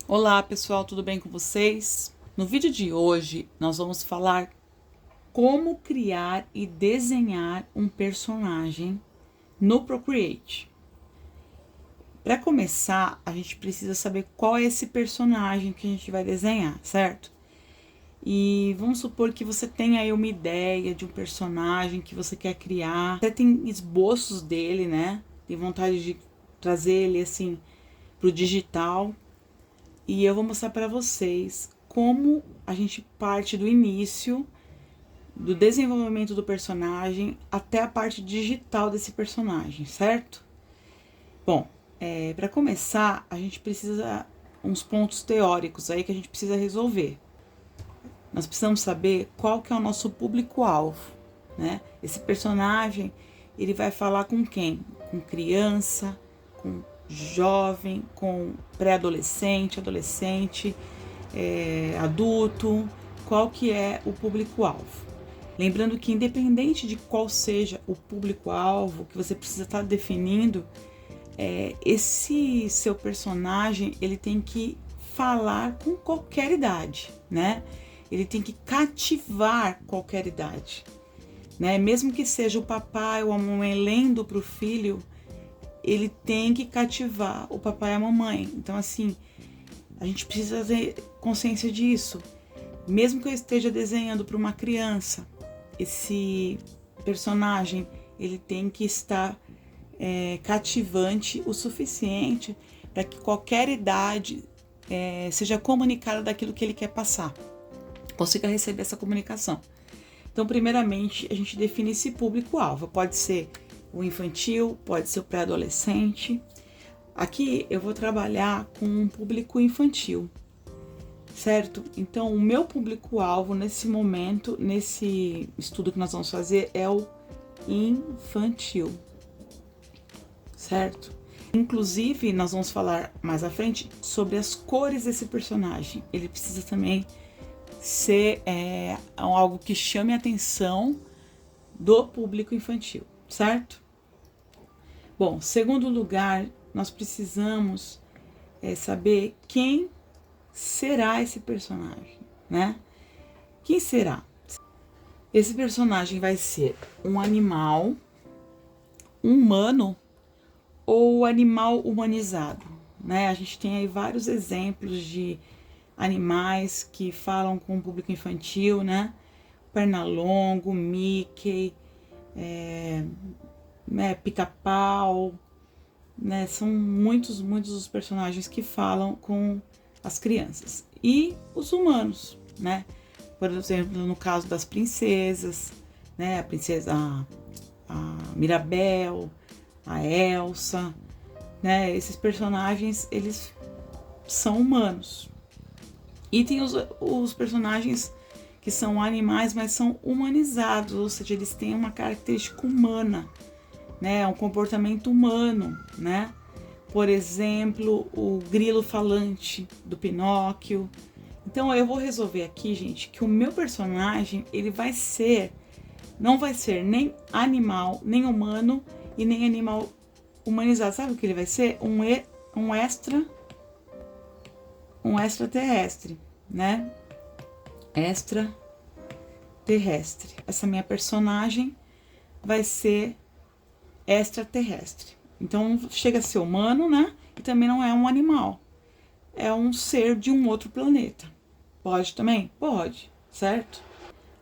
Olá pessoal, tudo bem com vocês? No vídeo de hoje nós vamos falar como criar e desenhar um personagem no Procreate. Para começar, a gente precisa saber qual é esse personagem que a gente vai desenhar, certo? E vamos supor que você tenha aí uma ideia de um personagem que você quer criar. Você tem esboços dele, né? Tem vontade de trazer ele assim pro digital. E eu vou mostrar para vocês como a gente parte do início do desenvolvimento do personagem até a parte digital desse personagem, certo? Bom, para começar, a gente precisa uns pontos teóricos aí que a gente precisa resolver. Nós precisamos saber qual que é o nosso público-alvo, né? Esse personagem, ele vai falar com quem? Com criança, com jovem, com pré-adolescente, adolescente, adulto, qual que é o público-alvo. Lembrando que independente de qual seja o público-alvo que você precisa estar definindo, esse seu personagem, ele tem que falar com qualquer idade, né? Ele tem que cativar qualquer idade, né? Mesmo que seja o papai ou a mamãe lendo para o filho, ele tem que cativar o papai e a mamãe. Então, assim, a gente precisa ter consciência disso. Mesmo que eu esteja desenhando para uma criança, esse personagem, ele tem que estar cativante o suficiente para que qualquer idade seja comunicada daquilo que ele quer passar, consiga receber essa comunicação. Então, primeiramente, a gente define esse público-alvo. Pode ser o infantil, pode ser o pré-adolescente. Aqui eu vou trabalhar com um público infantil, certo? Então, o meu público-alvo nesse momento, nesse estudo que nós vamos fazer, é o infantil, certo? Inclusive, nós vamos falar mais à frente sobre as cores desse personagem. Ele precisa também ser algo que chame a atenção do público infantil, certo? Bom, segundo lugar, nós precisamos saber quem será esse personagem, né? Quem será? Esse personagem vai ser um animal, um humano ou animal humanizado, né? A gente tem aí vários exemplos de animais que falam com o público infantil, né? Pernalongo, Mickey, Pica-Pau, né? São muitos os personagens que falam com as crianças. E os humanos, né? Por exemplo, no caso das princesas, né? A princesa, a Mirabel, a Elsa, né? Esses personagens, eles são humanos. E tem os personagens que são animais, mas são humanizados, ou seja, eles têm uma característica humana, né? Um comportamento humano, né? Por exemplo, o grilo falante do Pinóquio. Então eu vou resolver aqui, gente, que o meu personagem, ele vai ser, não vai ser nem animal, nem humano e nem animal humanizado. Sabe o que ele vai ser? Um extraterrestre, né? Extraterrestre. Essa minha personagem vai ser extraterrestre. Então chega a ser humano, né? E também não é um animal. É um ser de um outro planeta. Pode também? Pode, certo?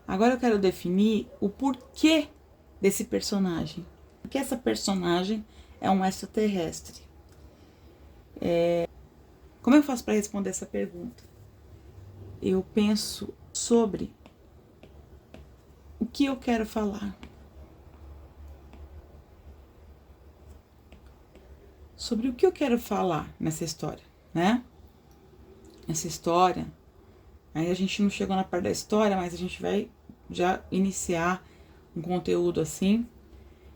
Agora eu quero definir o porquê desse personagem. Porque essa personagem é um extraterrestre. Como eu faço para responder essa pergunta? Eu penso sobre o que eu quero falar. Sobre o que eu quero falar nessa história, né? Essa história, aí a gente não chegou na parte da história, mas a gente vai já iniciar um conteúdo assim.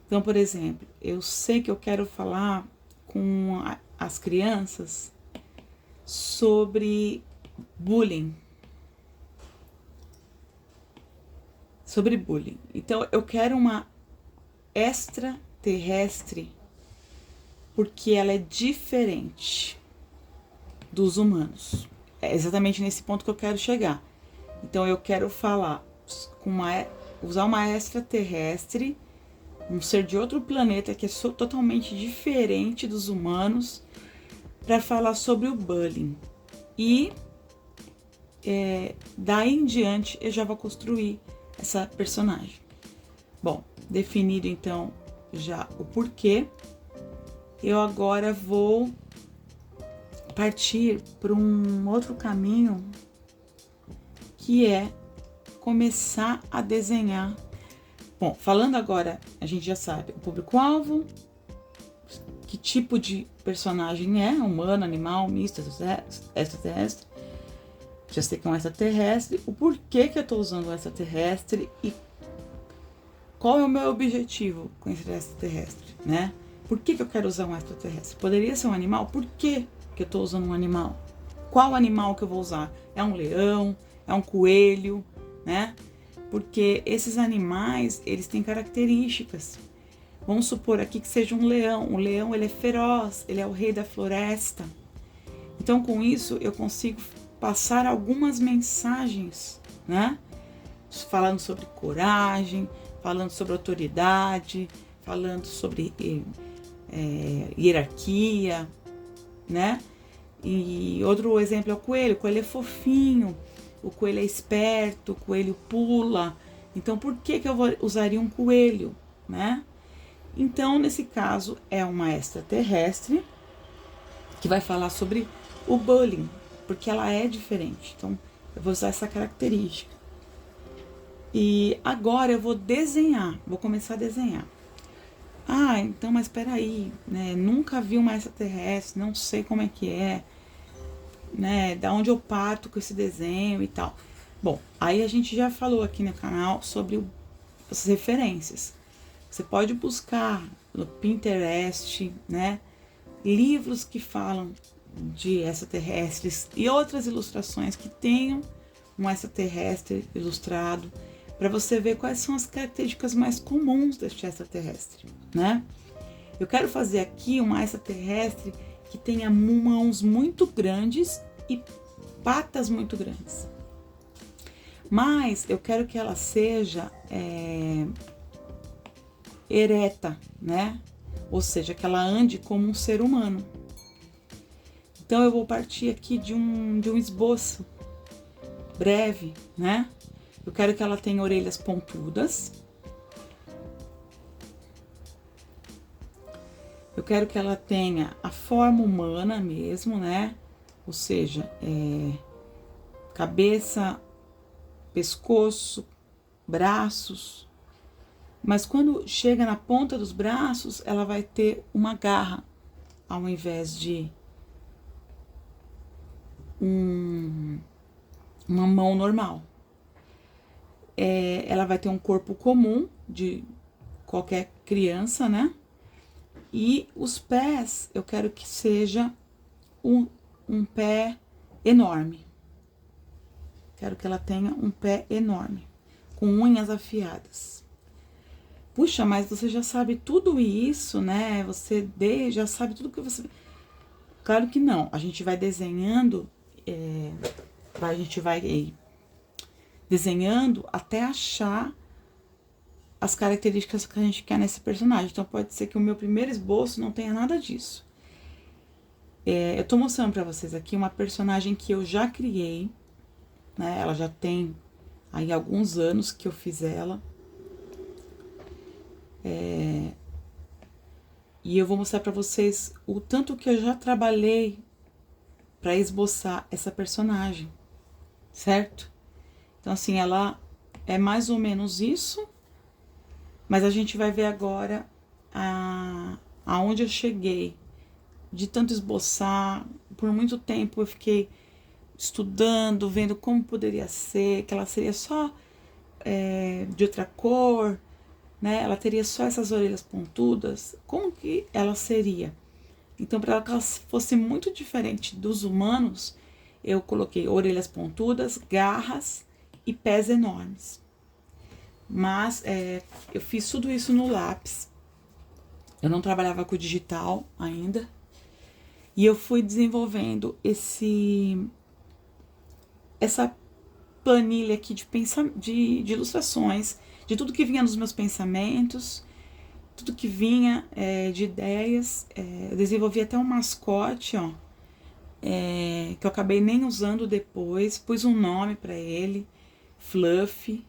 Então, por exemplo, eu sei que eu quero falar com as crianças sobre bullying. Sobre bullying. Então, eu quero uma extraterrestre porque ela é diferente dos humanos. É exatamente nesse ponto que eu quero chegar. Então eu quero falar usar uma extraterrestre, um ser de outro planeta que é totalmente diferente dos humanos, para falar sobre o bullying. E daí em diante eu já vou construir essa personagem. Bom, definido então já o porquê, eu agora vou partir para um outro caminho, que é começar a desenhar. Bom, falando agora, a gente já sabe o público-alvo, que tipo de personagem é, humano, animal, misto, extraterrestre. Já sei que é um extraterrestre, o porquê que eu estou usando o extraterrestre e qual é o meu objetivo com esse extraterrestre, né? Por que eu quero usar um extraterrestre? Poderia ser um animal? Por que eu estou usando um animal? Qual animal que eu vou usar? É um leão? É um coelho? Né? Porque esses animais, eles têm características. Vamos supor aqui que seja um leão. O leão, ele é feroz, ele é o rei da floresta. Então, com isso, eu consigo passar algumas mensagens, né? Falando sobre coragem, falando sobre autoridade, falando sobre hierarquia, né? E outro exemplo é o coelho. O coelho é fofinho, o coelho é esperto, o coelho pula. Então, por que eu usaria um coelho, né? Então, nesse caso, é uma extraterrestre que vai falar sobre o bullying, porque ela é diferente. Então, eu vou usar essa característica. E agora eu vou desenhar, vou começar a desenhar. Ah, então, mas peraí, né? Nunca vi uma extraterrestre, não sei como é que é, né? Da onde eu parto com esse desenho e tal. Bom, aí a gente já falou aqui no canal sobre as referências. Você pode buscar no Pinterest, né? Livros que falam de extraterrestres e outras ilustrações que tenham um extraterrestre ilustrado, para você ver quais são as características mais comuns deste extraterrestre, né? Eu quero fazer aqui uma extraterrestre que tenha mãos muito grandes e patas muito grandes. Mas eu quero que ela seja ereta, né? Ou seja, que ela ande como um ser humano. Então eu vou partir aqui de um esboço breve, né? Eu quero que ela tenha orelhas pontudas. Eu quero que ela tenha a forma humana mesmo, né? Ou seja, cabeça, pescoço, braços. Mas quando chega na ponta dos braços, ela vai ter uma garra, ao invés de uma mão normal. Ela vai ter um corpo comum de qualquer criança, né? E os pés, eu quero que seja um pé enorme. Quero que ela tenha um pé enorme, com unhas afiadas. Puxa, mas você já sabe tudo isso, né? Você já sabe tudo que você... Claro que não. A gente vai desenhando, a gente vai desenhando até achar as características que a gente quer nesse personagem. Então, pode ser que o meu primeiro esboço não tenha nada disso. Eu tô mostrando pra vocês aqui uma personagem que eu já criei, né? Ela já tem aí alguns anos que eu fiz ela. E eu vou mostrar pra vocês o tanto que eu já trabalhei pra esboçar essa personagem, certo? Então, assim, ela é mais ou menos isso, mas a gente vai ver agora aonde eu cheguei. De tanto esboçar, por muito tempo eu fiquei estudando, vendo como poderia ser, que ela seria só de outra cor, né? Ela teria só essas orelhas pontudas. Como que ela seria? Então, para que ela fosse muito diferente dos humanos, eu coloquei orelhas pontudas, garras e pés enormes. Mas eu fiz tudo isso no lápis. Eu não trabalhava com digital ainda. E eu fui desenvolvendo essa planilha aqui de ilustrações, de tudo que vinha nos meus pensamentos, tudo que vinha de ideias. Eu desenvolvi até um mascote, ó, que eu acabei nem usando depois, pus um nome para ele, Fluffy,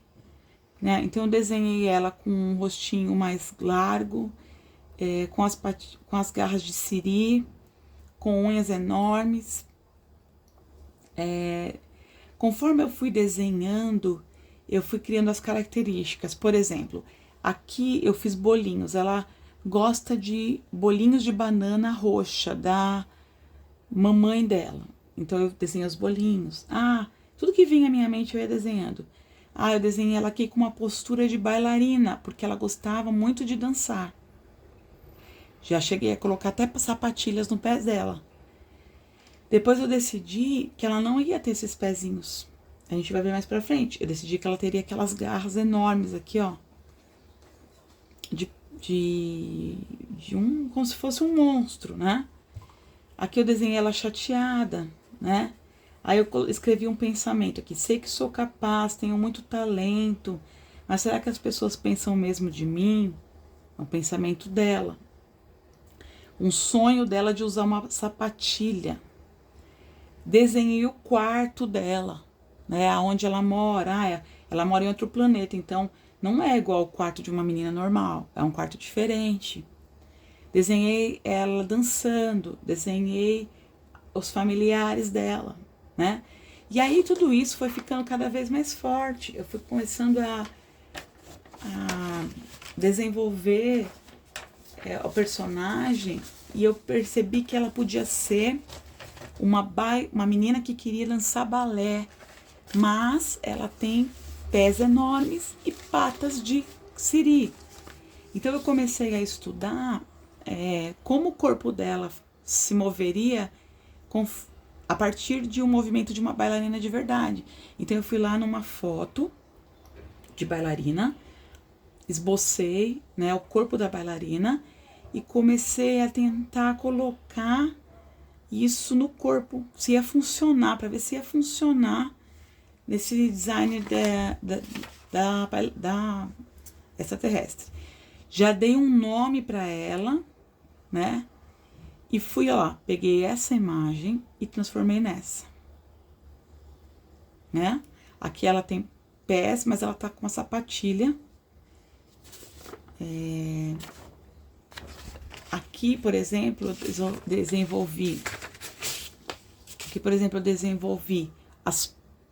né? Então eu desenhei ela com um rostinho mais largo, com as garras de siri, com unhas enormes. Conforme eu fui desenhando, eu fui criando as características. Por exemplo, aqui eu fiz bolinhos. Ela gosta de bolinhos de banana roxa da mamãe dela. Então eu desenhei os bolinhos. Tudo que vinha à minha mente eu ia desenhando. Eu desenhei ela aqui com uma postura de bailarina, porque ela gostava muito de dançar. Já cheguei a colocar até sapatilhas no pé dela. Depois eu decidi que ela não ia ter esses pezinhos. A gente vai ver mais pra frente. Eu decidi que ela teria aquelas garras enormes aqui, ó. Como se fosse um monstro, né? Aqui eu desenhei ela chateada, né? Aí eu escrevi um pensamento aqui. Sei que sou capaz, tenho muito talento, mas será que as pessoas pensam mesmo de mim? É um pensamento dela. Um sonho dela de usar uma sapatilha. Desenhei o quarto dela, né? Onde ela mora. Ela mora em outro planeta, então não é igual ao quarto de uma menina normal. É um quarto diferente. Desenhei ela dançando, desenhei os familiares dela, né? E aí tudo isso foi ficando cada vez mais forte. Eu fui começando a desenvolver o personagem e eu percebi que ela podia ser uma menina que queria dançar balé, mas ela tem pés enormes e patas de siri. Então eu comecei a estudar como o corpo dela se moveria a partir de um movimento de uma bailarina de verdade. Então eu fui lá numa foto de bailarina, esbocei, né, o corpo da bailarina e comecei a tentar colocar isso no corpo, se ia funcionar, para ver se ia funcionar nesse design da extraterrestre. Já dei um nome para ela, né? E fui lá, peguei essa imagem e transformei nessa, né? Aqui ela tem pés, mas ela tá com uma sapatilha. Aqui, por exemplo, eu desenvolvi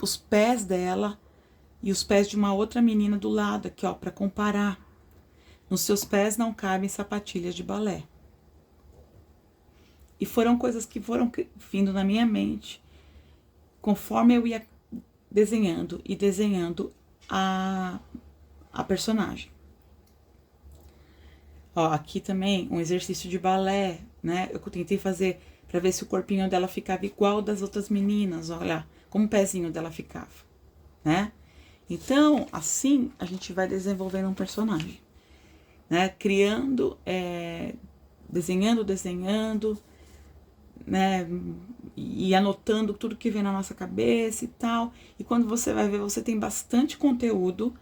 os pés dela e os pés de uma outra menina do lado, aqui, ó, para comparar. Nos seus pés não cabem sapatilhas de balé. E foram coisas que foram vindo na minha mente conforme eu ia desenhando e desenhando a personagem. Ó, aqui também um exercício de balé, né? Eu tentei fazer para ver se o corpinho dela ficava igual das outras meninas, olha como o pezinho dela ficava, né? Então, assim, a gente vai desenvolvendo um personagem, né? Criando, desenhando, né? E anotando tudo que vem na nossa cabeça e tal. E quando você vai ver, você tem bastante conteúdo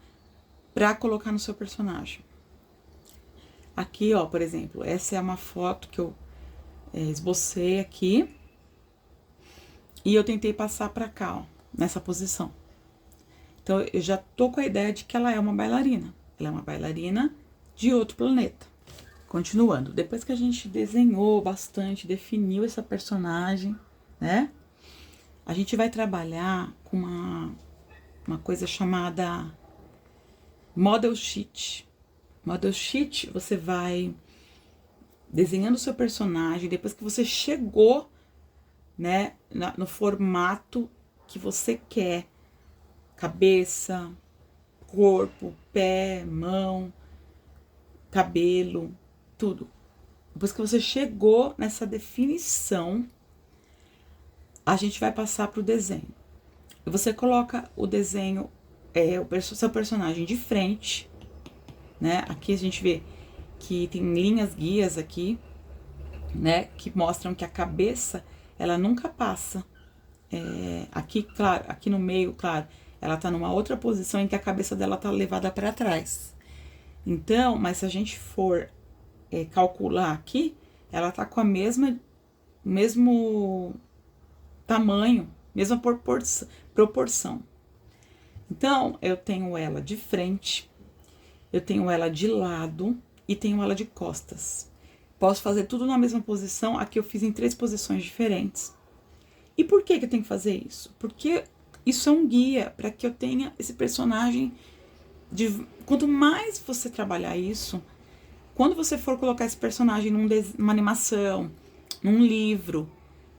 para colocar no seu personagem. Aqui, ó, por exemplo, essa é uma foto que eu esbocei aqui. E eu tentei passar pra cá, ó, nessa posição. Então, eu já tô com a ideia de que ela é uma bailarina. Ela é uma bailarina de outro planeta. Continuando, depois que a gente desenhou bastante, definiu essa personagem, né? A gente vai trabalhar com uma coisa chamada Model Sheet. Model Sheet, você vai desenhando o seu personagem, depois que você chegou, né, no formato que você quer, cabeça, corpo, pé, mão, cabelo, tudo. Depois que você chegou nessa definição, a gente vai passar para o desenho. E você coloca o desenho, o seu personagem de frente, né? Aqui a gente vê que tem linhas guias aqui. né, que mostram que a cabeça, ela nunca passa. Aqui, claro, aqui no meio, claro, ela tá numa outra posição em que a cabeça dela tá levada para trás. Então, mas se a gente for calcular aqui, ela tá com a mesmo tamanho, mesma proporção. Então, eu tenho ela de frente, eu tenho ela de lado e tenho ela de costas. Posso fazer tudo na mesma posição, aqui eu fiz em 3 posições diferentes. E por que eu tenho que fazer isso? Porque isso é um guia para que eu tenha esse personagem. Quanto mais você trabalhar isso, quando você for colocar esse personagem numa animação, num livro,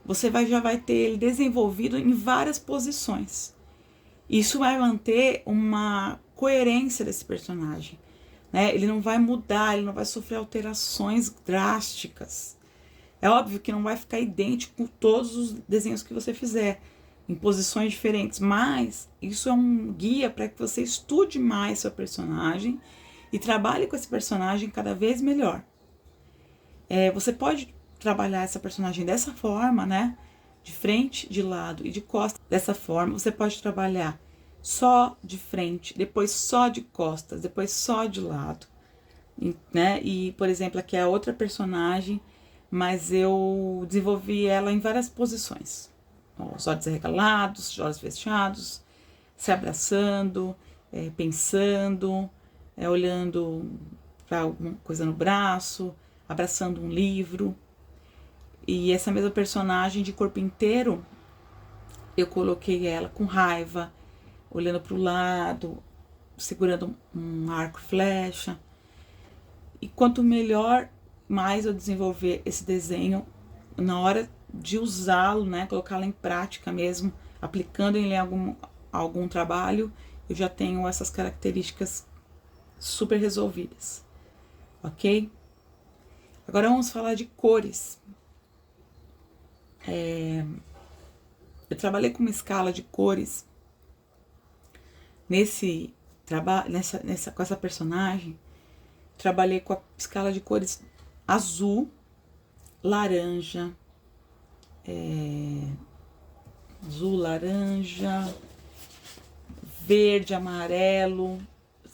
você já vai ter ele desenvolvido em várias posições. Isso vai manter uma coerência desse personagem, né? Ele não vai mudar, ele não vai sofrer alterações drásticas. É óbvio que não vai ficar idêntico com todos os desenhos que você fizer, em posições diferentes, mas isso é um guia para que você estude mais seu personagem e trabalhe com esse personagem cada vez melhor. Você pode trabalhar essa personagem dessa forma, né? De frente, de lado e de costas. Dessa forma, você pode trabalhar só de frente, depois só de costas, depois só de lado, né? E, por exemplo, aqui é a outra personagem, mas eu desenvolvi ela em várias posições. Os olhos arregalados, os olhos fechados, se abraçando, pensando, olhando para alguma coisa no braço, abraçando um livro. E essa mesma personagem de corpo inteiro, eu coloquei ela com raiva, olhando para o lado, segurando um arco e flecha. E quanto melhor, mais eu desenvolver esse desenho, na hora de usá-lo, né, colocá-lo em prática mesmo, aplicando em algum trabalho, eu já tenho essas características super resolvidas, ok? Agora vamos falar de cores. Eu trabalhei com uma escala de cores nesse trabalho, com essa personagem. Trabalhei com a escala de cores azul, laranja, verde, amarelo.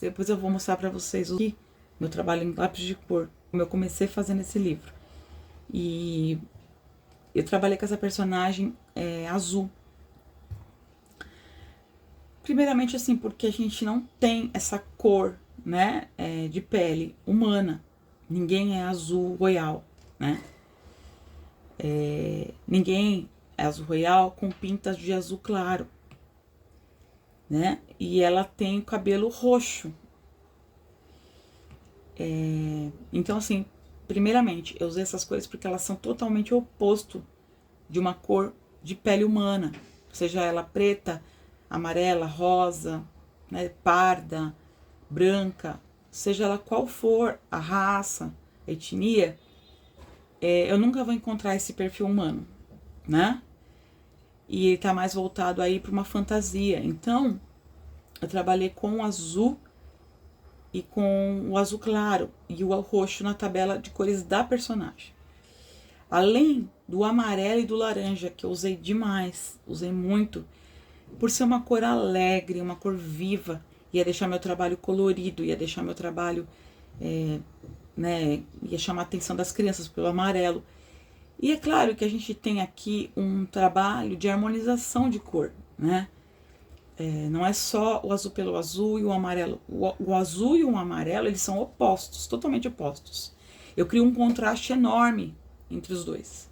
Depois eu vou mostrar para vocês aqui meu trabalho em lápis de cor, como eu comecei fazendo esse livro. E eu trabalhei com essa personagem azul. Primeiramente, assim, porque a gente não tem essa cor, né, de pele humana. Ninguém é azul royal, né? Ninguém é azul royal com pintas de azul claro, né? E ela tem o cabelo roxo. Então, assim, primeiramente, eu usei essas cores porque elas são totalmente o oposto de uma cor de pele humana, seja ela preta, amarela, rosa, né, parda, branca, seja ela qual for a raça, a etnia, eu nunca vou encontrar esse perfil humano, né? E ele tá mais voltado aí para uma fantasia. Então, eu trabalhei com o azul e com o azul claro e o roxo na tabela de cores da personagem. Além do amarelo e do laranja, que eu usei demais, usei muito, por ser uma cor alegre, uma cor viva, ia deixar meu trabalho colorido, ia deixar meu trabalho, né, ia chamar a atenção das crianças pelo amarelo. E é claro que a gente tem aqui um trabalho de harmonização de cor, né? Não é só o azul pelo azul e o amarelo. O azul e o amarelo, eles são opostos, totalmente opostos. Eu crio um contraste enorme entre os dois.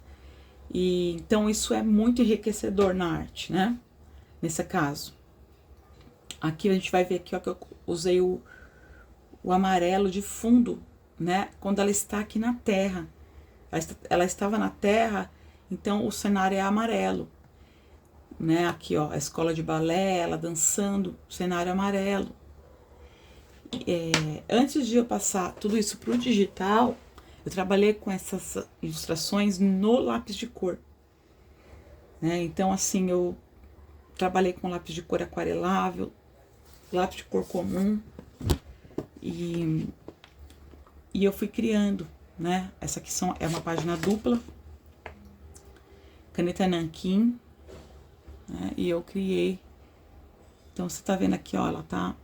E então isso é muito enriquecedor na arte, né? Nesse caso. Aqui a gente vai ver aqui, ó, que eu usei o amarelo de fundo, né? Quando ela está aqui na terra. Ela estava na terra, então o cenário é amarelo. Né? Aqui, ó, a escola de balé, ela dançando, cenário amarelo. Antes de eu passar tudo isso pro digital, eu trabalhei com essas ilustrações no lápis de cor. Né? Então, assim, eu trabalhei com lápis de cor aquarelável, lápis de cor comum, e eu fui criando, né? Essa aqui é uma página dupla, caneta nanquim, né? E eu criei. Então, você tá vendo aqui, ó, ela tá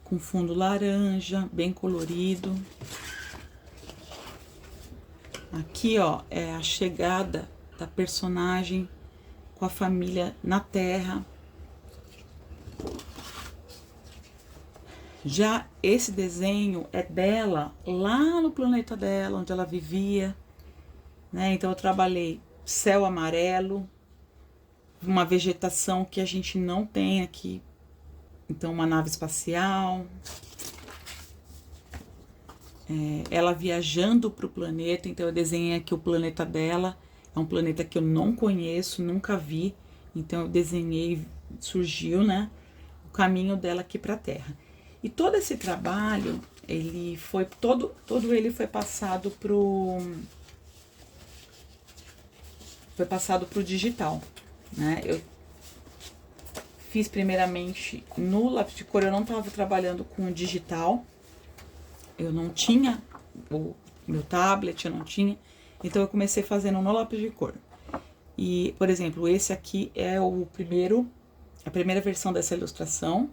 com fundo laranja, bem colorido. Aqui, ó, é a chegada da personagem com a família na Terra. Já esse desenho é dela lá no planeta dela, onde ela vivia, né? Então eu trabalhei céu amarelo, uma vegetação que a gente não tem aqui. Então uma nave espacial. Ela viajando para o planeta, então eu desenhei aqui o planeta dela. É um planeta que eu não conheço, nunca vi. Então eu desenhei, surgiu, né, o caminho dela aqui para a Terra. E todo esse trabalho, ele foi todo ele foi passado pro digital, né? Eu fiz primeiramente no lápis de cor, eu não estava trabalhando com digital. Eu não tinha o meu tablet, eu não tinha. Então eu comecei fazendo no lápis de cor. E, por exemplo, esse aqui é a primeira versão dessa ilustração,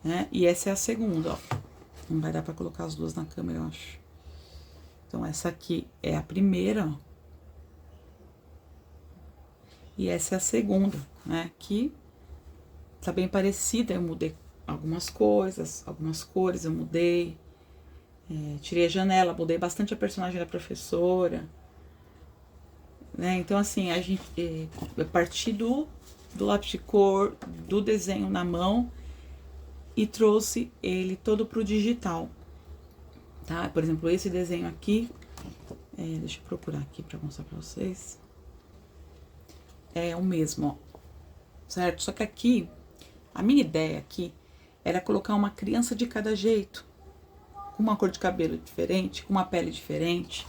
né? E essa é a segunda, ó. Não vai dar pra colocar as duas na câmera, eu acho. Então, essa aqui é a primeira, ó. E essa é a segunda, né? Que tá bem parecida. Eu mudei algumas coisas, algumas cores eu mudei. Tirei a janela, mudei bastante a personagem da professora, né? Então, assim, eu parti do lápis de cor, do desenho na mão e trouxe ele todo pro digital, tá? Por exemplo, esse desenho aqui, deixa eu procurar aqui pra mostrar pra vocês. É o mesmo, ó, certo? Só que aqui, a minha ideia aqui era colocar uma criança de cada jeito, com uma cor de cabelo diferente, com uma pele diferente.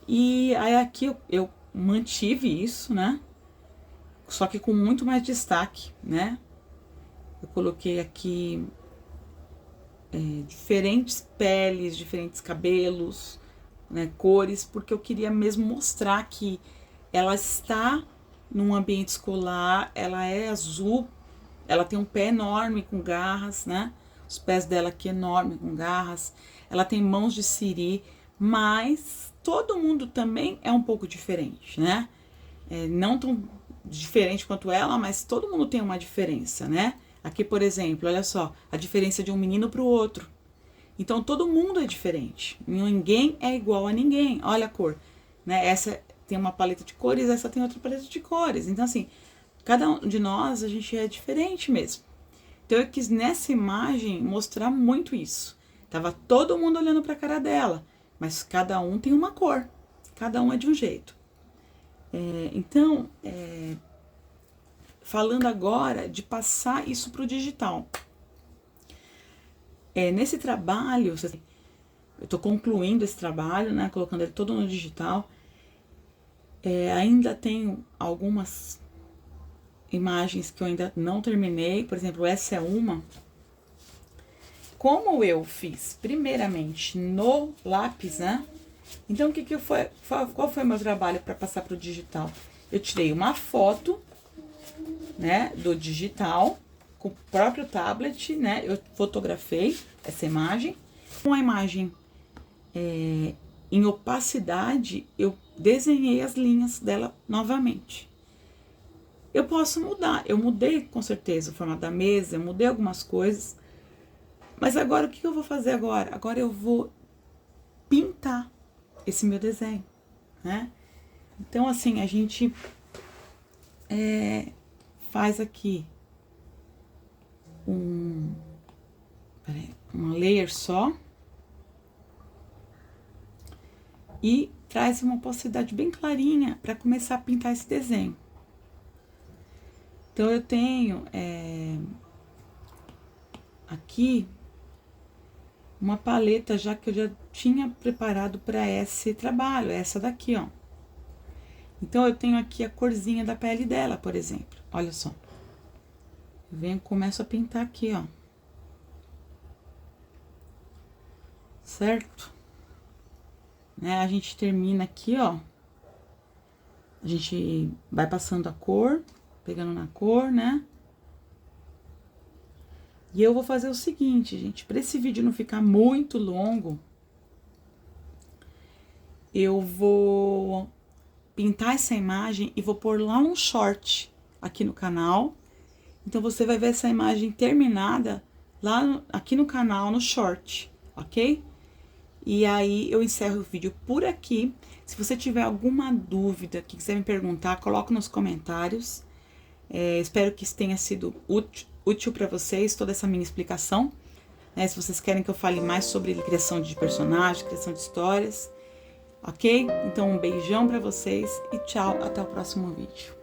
E aí aqui eu mantive isso, né? Só que com muito mais destaque, né? Eu coloquei aqui diferentes peles, diferentes cabelos, né? Cores, porque eu queria mesmo mostrar que ela está num ambiente escolar, ela é azul, ela tem um pé enorme com garras, né? Os pés dela aqui enormes com garras. Ela tem mãos de siri, mas todo mundo também é um pouco diferente, né? Não tão diferente quanto ela, mas todo mundo tem uma diferença, né? Aqui, por exemplo, olha só, a diferença de um menino para o outro. Então, todo mundo é diferente. Ninguém é igual a ninguém. Olha a cor, né? Essa tem uma paleta de cores, essa tem outra paleta de cores. Então, assim, cada um de nós, a gente é diferente mesmo. Então, eu quis nessa imagem mostrar muito isso. Tava todo mundo olhando para a cara dela, mas cada um tem uma cor, cada um é de um jeito. Então, falando agora de passar isso para o digital. Nesse trabalho, eu estou concluindo esse trabalho, né, colocando ele todo no digital. Ainda tenho algumas imagens que eu ainda não terminei, por exemplo, essa é uma. Como eu fiz primeiramente no lápis, né? Então, qual foi o meu trabalho para passar para o digital? Eu tirei uma foto, né, do digital, com o próprio tablet, né? Eu fotografei essa imagem. Com a imagem em opacidade, eu desenhei as linhas dela novamente. Eu posso mudar, eu mudei com certeza o formato da mesa, eu mudei algumas coisas. Mas agora, o que eu vou fazer agora? Agora eu vou pintar esse meu desenho, né? Então, assim, a gente faz aqui uma layer só e traz uma opacidade bem clarinha para começar a pintar esse desenho. Então, eu tenho aqui uma paleta já que eu já tinha preparado para esse trabalho, essa daqui, ó. Então, eu tenho aqui a corzinha da pele dela, por exemplo. Olha só. Eu venho, começo a pintar aqui, ó. Certo? né? A gente termina aqui, ó. A gente vai passando a cor, pegando na cor, né? E eu vou fazer o seguinte, gente, para esse vídeo não ficar muito longo, eu vou pintar essa imagem e vou pôr lá um short aqui no canal. Então, você vai ver essa imagem terminada lá aqui no canal, no short, ok? E aí, eu encerro o vídeo por aqui. Se você tiver alguma dúvida que quiser me perguntar, coloca nos comentários. Espero que isso tenha sido útil para vocês, toda essa minha explicação. Se vocês querem que eu fale mais sobre criação de personagens, criação de histórias, ok? Então, um beijão para vocês e tchau, até o próximo vídeo.